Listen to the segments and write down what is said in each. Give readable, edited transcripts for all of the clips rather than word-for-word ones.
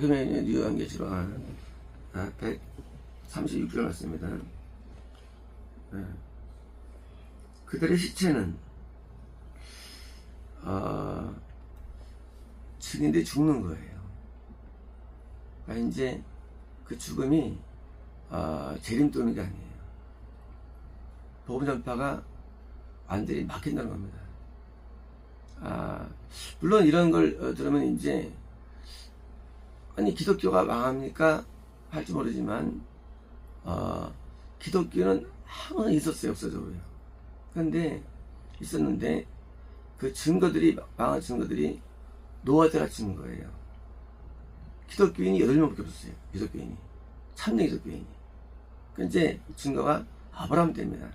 효면이 유한계시록 136절 맞습니다. 그들의 시체는 증인들이 죽는 거예요. 그러니까 이제 그 죽음이 재림 도는 게 아니에요. 복음 전파가 완전히 막힌다는 겁니다. 물론 이런 걸 들으면 이제 아니 기독교가 망합니까? 할지 모르지만 기독교는 항상 있었어요. 역사적으로요. 그런데 있었는데 그 증거들이 망한 증거들이 노아 때가 증거예요. 기독교인이 8명밖에 없었어요. 기독교인이 참된 기독교인이. 그 이제 증거가 아브라함 때입니다.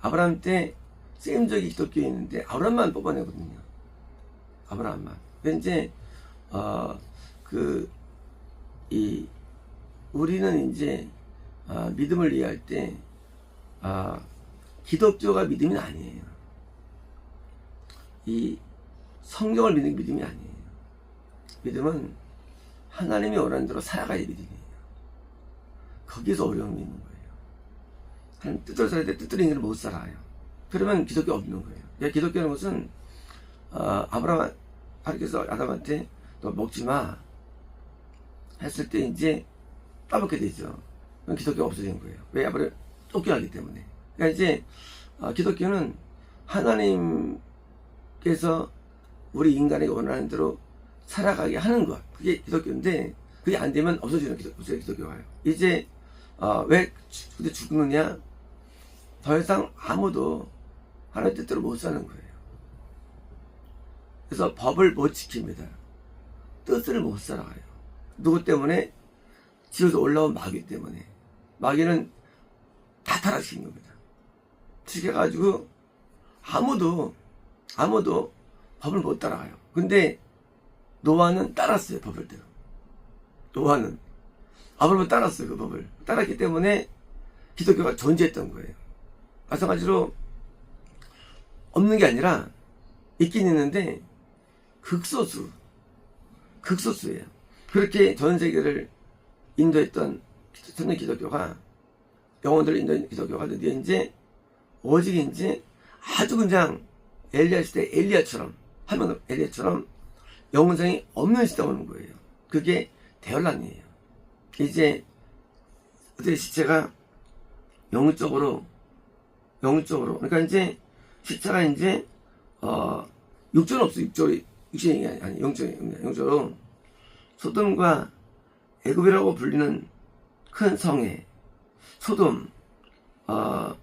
아브라함 때 셈적이 기독교인인데 아브라함만 뽑아내거든요. 아브라함만. 그 이제 우리는 이제 믿음을 이해할 때 기독교가 믿음이 아니에요. 이 성경을 믿는 게 믿음이 아니에요. 믿음은 하나님이 원하는 대로 살아가야 믿음이에요. 거기서 어려움이 있는 거예요. 하나님 뜻대로 살아야 돼. 뜻대로 인간을 못 살아요. 그러면 기독교 없는 거예요. 기독교는 것은 아브라함 하나님께서 아담한테 너 먹지 마 했을 때 이제 따먹게 되죠. 그럼 기독교가 없어진 거예요. 왜? 아브라함을 쫓겨나기 때문에. 그러니까 이제 기독교는 하나님께서 우리 인간에게 원하는 대로 살아가게 하는 것. 그게 기독교인데 그게 안 되면 없어지는 기독교가요. 이제 왜 근데 죽느냐? 더 이상 아무도 하나님 뜻대로 못 사는 거예요. 그래서 법을 못 지킵니다. 뜻을 못 살아가요. 누구 때문에? 지어서 올라온 마귀 때문에. 마귀는 다 타락시킨 겁니다. 시켜가지고 아무도 법을 못 따라가요. 근데 노아는 따랐어요. 법을대로. 노아는 아브라함은 따랐어요. 그 법을 따랐기 때문에 기독교가 존재했던 거예요. 마찬가지로 없는 게 아니라 있긴 있는데 극소수예요. 그렇게 전 세계를 인도했던 천년 기독교가, 영혼들을 인도했던 기독교가 드디어 이제 오직 이제 아주 그냥 엘리야 시대 엘리야처럼 하면 엘리야처럼 영혼성이 없는 시대가 오는 거예요. 그게 대열란이에요. 이제 어떻게 시체가 영적으로 그러니까 이제 시체가 이제 육조는 없어. 육신이 아니 영적으로 소돔과 애굽이라고 불리는 큰 성에 소돔과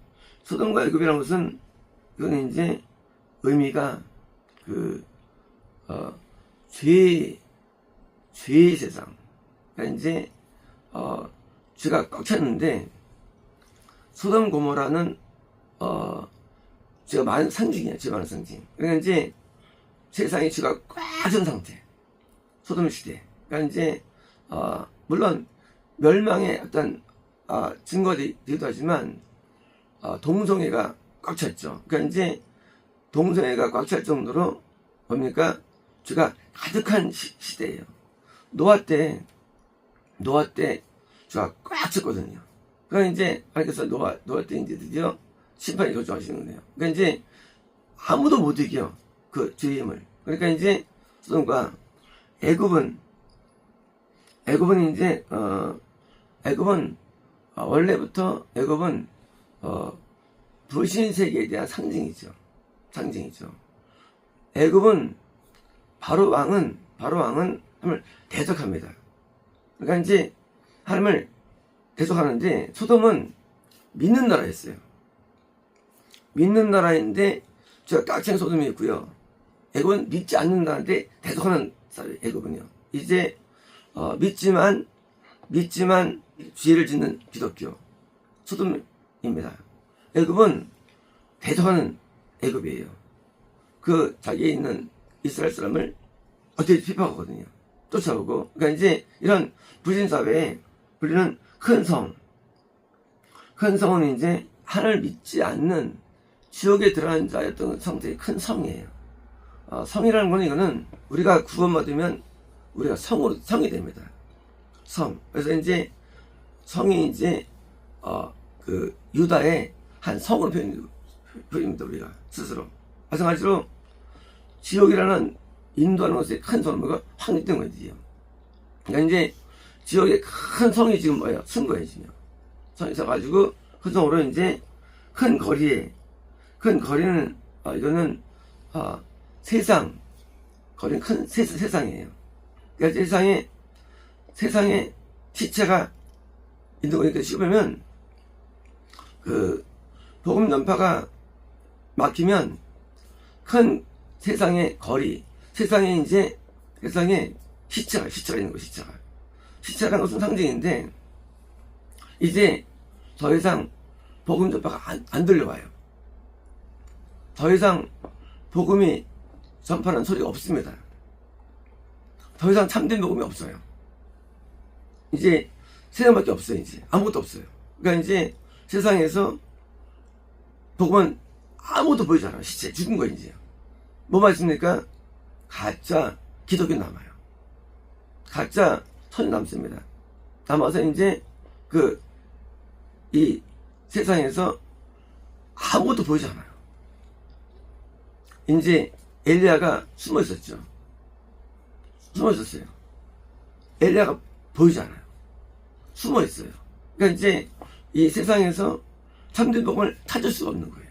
애굽이라는 것은 이거는 이제 의미가 죄의 세상. 그러니까 이제 죄가 꽉 찼는데 소돔 고모라는 죄가 많은 상징이에요. 죄 많은 상징. 그러니까 이제 세상에 죄가 꽉 찬 상태. 소돔 시대. 그러니까 이제 물론 멸망의 어떤 증거되기도 하지만 동성애가 꽉 찼죠. 그러니까 이제 동성애가 꽉 찰 정도로 뭡니까? 죄가 가득한 시대예요. 노아 때 죄가 꽉 찼거든요. 그러니까 이제 하나님께서 노아 때 이제 드디어 심판이 결정하시는 거예요. 그러니까 이제 아무도 못 이겨 그 죄의 힘을. 그러니까 이제 소돔과 애굽은 이제 애굽은 원래부터 애굽은 불신 세계에 대한 상징이죠. 애굽은 바로 왕은 하나님을 대적합니다. 그러니까 이제 하나님을 대적하는데 소돔은 믿는 나라였어요. 믿는 나라인데 제가 깍쟁이 소돔이 있고요. 애굽은 믿지 않는 나라인데 대적하는 사람이에요. 애굽은요. 이제 믿지만 죄를 짓는 기독교 소돔입니다. 애굽은 대적하는 애굽이에요. 그 자기에 있는 이스라엘 사람을 어떻게 핍박하거든요. 쫓아오고. 그러니까 이제 이런 불신 사회에 불리는 큰 성은 이제 하나님을 믿지 않는 지옥에 들어간 자였던 상태의 큰 성이에요. 성이라는 건 이거는 우리가 구원받으면 우리가 성이 됩니다. 성. 그래서 이제 성이 이제 그 유다의 한 성으로 표현입니다. 우리가 스스로. 마찬가지로 지옥이라는 인도하는 것에 큰 성은 뭐가 확립된 거지요. 그러니까 이제 지역에 큰 성이 지금 뭐예요? 쓴 거예요, 지금. 성이 있어가지고 그 성으로 이제 큰 거리는 이거는 거리는 큰 세상이에요. 그러니까 세상에 시체가 있는 거니까 씹으면 그 복음 전파가 막히면 큰 세상의 거리, 세상에 시체가 있는 거, 시체라는 것은 상징인데, 이제 더 이상 복음 전파가 안 들려와요. 더 이상 복음이 전파하는 소리가 없습니다. 더 이상 참된 복음이 없어요. 이제 세상밖에 없어요. 이제 아무것도 없어요. 그러니까 이제 세상에서 복음은 아무것도 보이지 않아요. 시체 죽은 거예요. 이제 뭐만 있습니까? 가짜 기독교 남아요. 가짜 선이 남습니다. 남아서 이제 이 세상에서 아무것도 보이지 않아요. 이제 엘리야가 숨어 있었죠. 숨어 있었어요. 엘리야가 보이지 않아요. 숨어 있어요. 그러니까 이제 이 세상에서 참된 복음을 찾을 수가 없는 거예요.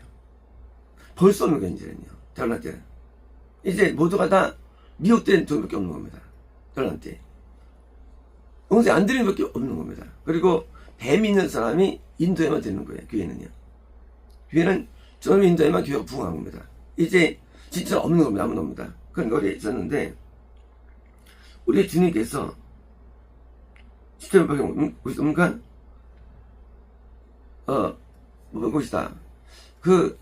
볼 수 없는 거예요, 이제는요. 결혼 때는. 이제 모두가 다 미혹된 종밖에 없는 겁니다. 결혼 때. 영생 안 드리는 밖에 없는 겁니다. 그리고 뱀이 있는 사람이 인도에만 되는 거예요, 교회는요. 교회는 저놈이 인도에만 교회가 부흥한 겁니다. 이제 진짜 없는 겁니다. 아무도 없습니다. 그런 거리에 있었는데, 우리 주님께서 10절밖에 없습니까? 뭐 것이다. 그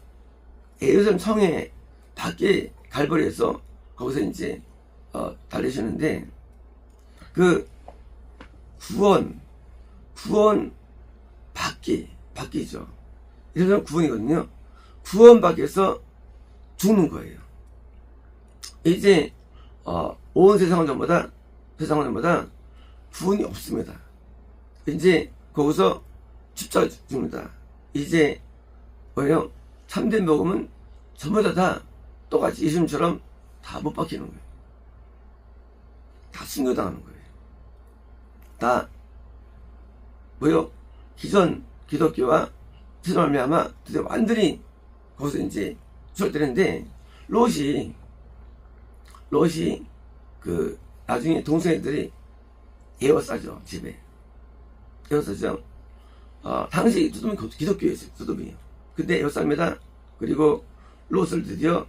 예루살렘 성에 밖에 갈보리에서 거기서 이제 달리시는데, 그 구원 받기죠. 예루살렘 구원이거든요. 구원 밖에서 죽는 거예요. 이제 온 세상은 전부 다 구원이 없습니다. 이제 거기서 십자가 죽습니다. 이제 뭐예요? 참된 복음은 전부 다 똑같이 예수님처럼 다 못 박히는 거예요. 다 순교당하는 거예요. 다 뭐요? 기존 기독교와 기존 말미암아 완전히 거기서 이제 추월되는데, 롯이 그 나중에 동생들이 에워싸죠. 집에 에워싸죠. 당시 소돔이 기독교였어요. 소돔이요. 근데 에워쌉니다. 그리고 롯을 드디어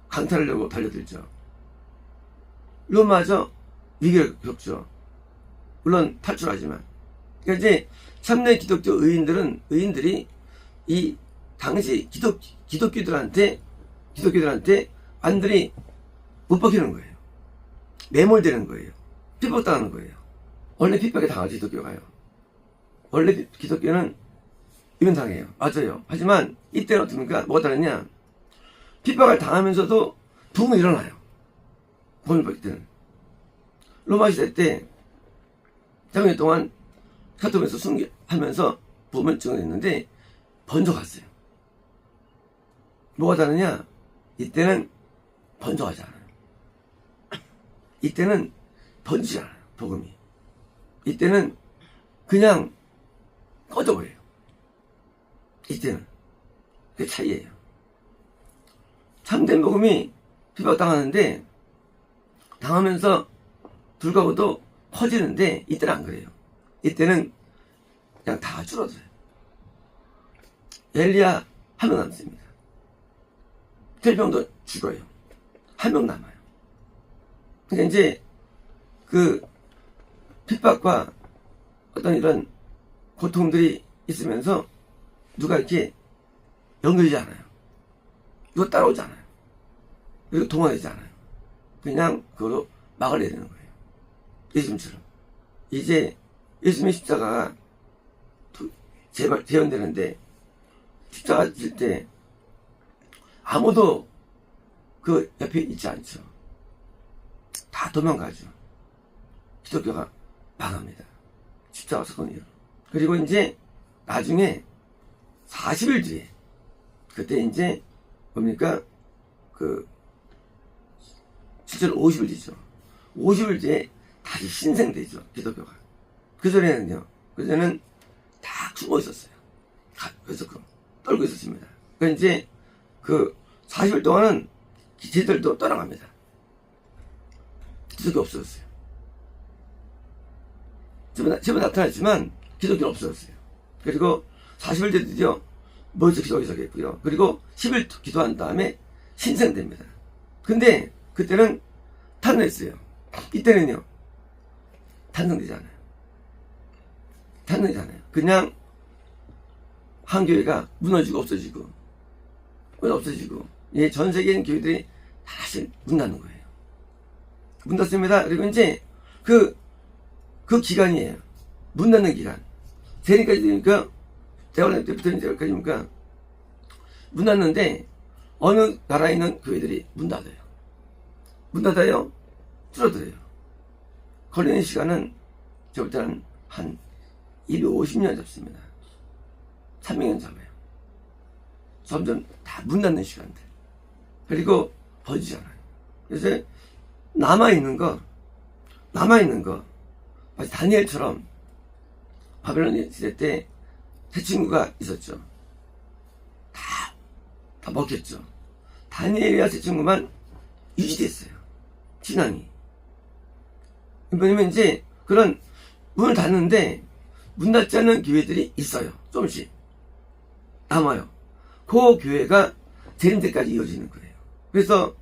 강탈하려고 달려들죠. 롯마저 위기를 겪죠. 물론 탈출하지만. 그러니까 이제 참된 기독교 의인들이 이 당시 기독교들한테 완전히 못 박히는 거예요. 매몰되는 거예요. 핍박당하는 거예요. 원래 핍박에 당하죠, 기독교가요. 원래 기독교는 이면당해요. 맞아요. 하지만 이때는 어떻습니까? 뭐가 다르냐? 핍박을 당하면서도 부흥이 일어나요. 복음을 받을 때는. 로마 시대 때 3년 동안 카톡에서 순교하면서 복음을 증언했는데 번져갔어요. 뭐가 다르냐? 이때는 번져가지 않아요. 이때는 번지지 않아요. 복음이. 이때는 그냥 꺼져버려요. 이때는. 그게 차이예요. 참된 복음이 핍박당하는데, 당하면서 불가고도 퍼지는데, 이때는 안 그래요. 이때는 그냥 다 줄어들어요. 엘리야 한 명 남습니다. 텔병도 죽어요. 한 명 남아요. 그러니까 이제 그 핍박과 어떤 이런 고통들이 있으면서 누가 이렇게 연결되지 않아요. 이거 따라오지 않아요. 그리고 동화되지 않아요. 그냥 그걸로 막을 내야 되는 거예요. 예수님처럼. 이제 예수님의 십자가가 재현되는데, 십자가 질 때 아무도 그 옆에 있지 않죠. 다 도망가죠. 기독교가 망합니다. 십자가 사건 이후로. 그리고 이제 나중에 40일 뒤에 그때 이제 뭡니까 실제로 50일 뒤죠. 50일 뒤에 다시 신생되죠. 기독교가. 그전에는요. 그전에는 다 숨어 있었어요. 그래서 떨고 있었습니다. 그러니까 이제 40일 동안은 기체들도 떠나갑니다. 기독교 없어졌어요. 집에 나타났지만 기독교는 없어졌어요. 그리고 40일 때 드디어 모여서 기도하기 시작했고요. 그리고 10일 기도한 다음에 신생됩니다. 근데 그때는 탄생했어요. 이때는요. 탄생되지 않아요. 탄생되지 않아요. 그냥 한 교회가 무너지고 없어지고 전 세계 있는 교회들이 다시 문 닫는 거예요. 문 닫습니다. 그리고 이제 그 기간이에요. 문 닫는 기간. 재림까지 되니까 대화할 때부터 이제까지니까 문 닫는데 어느 나라에 있는 교회들이 문 닫아요. 문 닫아요. 줄어들어요. 걸리는 시간은 제가 볼 때는 한 250년 잡습니다. 300년 잡아요. 점점 다 문 닫는 시간들. 그리고 버지지 않아요. 그래서 남아있는 거 마치 다니엘처럼 바벨론 시대 때 세 친구가 있었죠. 다 먹혔죠. 다니엘이와 세 친구만 유지됐어요. 신앙이. 왜냐면 이제 그런 문을 닫는데 문 닫지 않는 교회들이 있어요. 조금씩. 남아요. 그 교회가 재림 때까지 이어지는 거예요. 그래서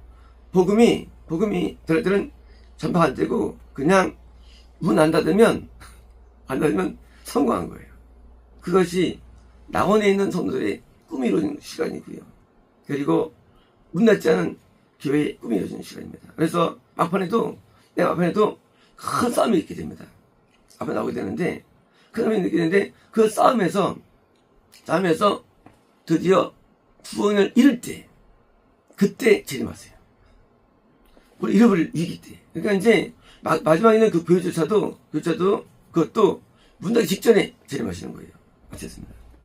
복음이 저희들은 전파가 안 되고 그냥 문 안 닫으면 성공한 거예요. 그것이 낙원에 있는 성도들의 꿈이 이루어지는 시간이고요. 그리고 문 닫지 않은 교회의 꿈이 이루어지는 시간입니다. 그래서 막판에도 큰 싸움이 있게 됩니다. 앞에 나오게 되는데 큰 싸움이 있게 되는데 그 싸움에서 드디어 구원을 잃을 때 그때 재림하세요. 그걸 잃어버릴 위기 때. 그러니까 이제 마지막에 있는 그 교회조차도 그것도 문 닫기 직전에 재림하시는 거예요. 마쳤습니다.